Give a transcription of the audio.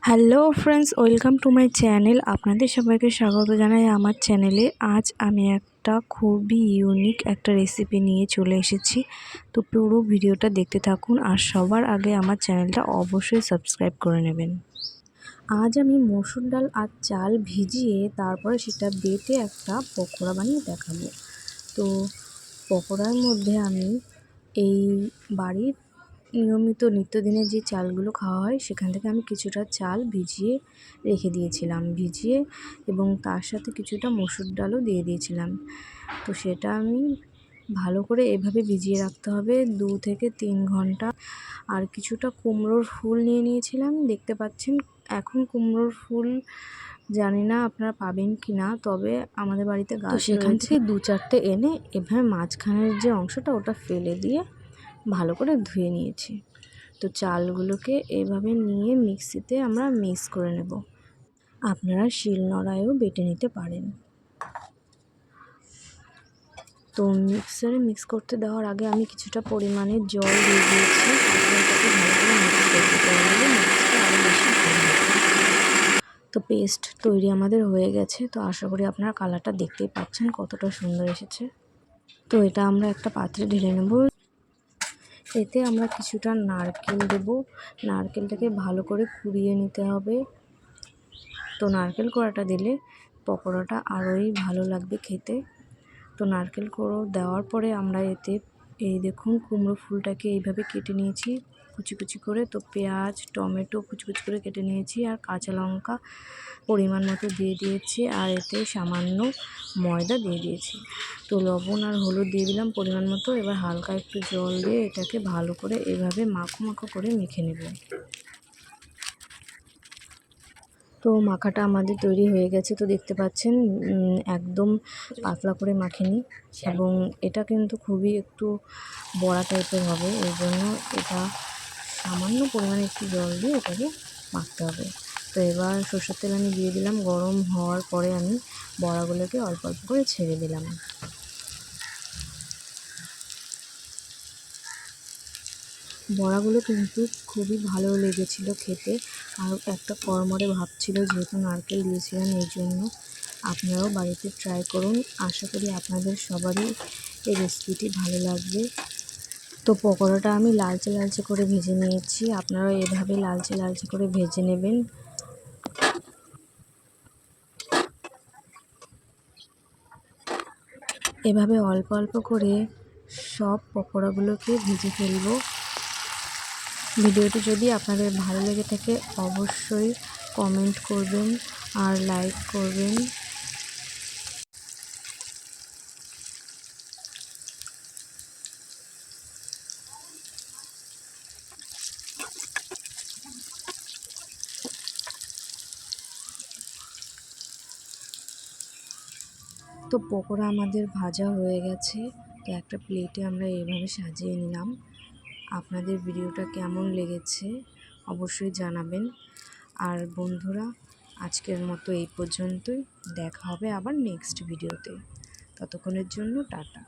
Hello friends, welcome to my channel. আপনাদের সবাইকে স্বাগত জানাই আমার চ্যানেলে। আজ আমি একটা খুবই ইউনিক একটা রেসিপি নিয়ে চলে এসেছি। তো পুরো ভিডিওটা দেখতে থাকুন, আর সবার আগে আমার চ্যানেলটা অবশ্যই সাবস্ক্রাইব করে নেবেন। আজ আমি মসুর ডাল আর চাল ভিজিয়ে তারপরে সেটা বেটে একটা পকোড়া বানিয়ে দেখাবো। তো পকোড়ার মধ্যে আমি এই বাড়ির নিয়মিত নিত্যদিনের যে চালগুলো খাওয়া হয় সেখান থেকে আমি কিছুটা চাল ভিজিয়ে রেখে দিয়েছিলাম, এবং তার সাথে কিছুটা মসুর ডালও দিয়ে দিয়েছিলাম। তো সেটা আমি ভালো করে এভাবে ভিজিয়ে রাখতে হবে 2 থেকে 3 ঘন্টা। আর কিছুটা কুমড়োর ফুল নিয়ে নিয়েছিলাম, দেখতে পাচ্ছেন। এখন কুমড়োর ফুল জানি না আপনারা পাবেন কি না, তবে আমাদের বাড়িতে গাছ, তো সেখান থেকে 2-4টে এনে এভাবে মাঝখানের যে অংশটা ওটা ফেলে দিয়ে ভালো করে ধুয়ে নিয়েছি। তো চালগুলোকে এভাবে নিয়ে মিক্সিতে আমরা মিক্স করে নেব। আপনারা শিলনোড়ায়ও বেটে নিতে পারেন। তো মিক্সারে মিক্স করতে দেওয়ার আগে আমি কিছুটা পরিমাণে জল দিয়ে দিয়েছি। এটাকে ভালো করে মিক্স করতে তাহলে মিক্সটা আরও বেশি ভালো হবে। তো পেস্ট তৈরি আমাদের হয়ে গেছে। তো আশা করি আপনারা কালারটা দেখতেই পাচ্ছেন কতটা সুন্দর এসেছে। তো এটা আমরা একটা পাত্রে ঢেলে নেব। এতে আমরা কিছুটা নারকেল দেব। নারকেলটাকে ভালো করে কুড়িয়ে নিতে হবে। তো নারকেল কোড়াটা দিলে পকোড়াটা আরোই ভালো লাগবে খেতে। তো নারকেল কোড়ো দেওয়ার পরে আমরা এতে এই দেখুন কুমড়ো ফুলটাকে এইভাবে কেটে নিয়েছি কুচি কুচি করে। তো পেঁয়াজ, টমেটো কুচি কুচি করে কেটে নিয়েছি, আর কাঁচা লঙ্কা পরিমাণ মতো দিয়ে দিয়েছি, আর এতে সামান্য ময়দা দিয়ে দিয়েছি। তো লবণ আর হলুদ দিয়ে দিলাম পরিমাণ মতো। এবার হালকা একটু জল দিয়ে এটাকে ভালো করে এভাবে মাখো মাখো করে মেখে নেব। তো মাখাটা আমাদের তৈরি হয়ে গেছে। তো দেখতে পাচ্ছেন একদম পাতলা করে মাখিনি, এবং এটা কিন্তু খুবই একটু বড়া টাইপের হবে। এই জন্য এটা সামান্য পরিমাণে একটু জল দিয়ে এটাকে মাখতে হবে। তো এবার সরষের তেল আমি দিয়ে দিলাম। গরম হওয়ার পরে আমি বড়াগুলোকে অল্প অল্প করে ছেড়ে দিলাম। বড়াগুলো কিন্তু খুবই ভালো লেগেছিল খেতে, আর একটা কড়মড়ে ভাব ছিল যেহেতু নারকেল দিয়েছিলাম। এই জন্য আপনারাও বাড়িতে ট্রাই করুন। আশা করি আপনাদের সবারই এই রেসিপিটি ভালো লাগবে। তো পকোড়াটা আমি লালচে লালচে করে ভেজে নিয়েছি। আপনারাও এভাবে লালচে লালচে করে ভেজে নেবেন। এভাবে অল্প অল্প করে সব পকোড়াগুলোকে ভেজে ফেলব। ভিডিওটি যদি আপনাদের ভালো লেগে থাকে অবশ্যই কমেন্ট করবেন আর লাইক করবেন। তো পকোড়া আমাদের ভাজা হয়ে গেছে। তো একটা প্লেটে আমরা এইভাবে সাজিয়ে নিলাম। আপনাদের ভিডিওটা কেমন লেগেছে অবশ্যই জানাবেন। আর বন্ধুরা, আজকের মতো এই পর্যন্তই। দেখা হবে আবার নেক্সট ভিডিওতে। ততক্ষণের জন্য টাটা।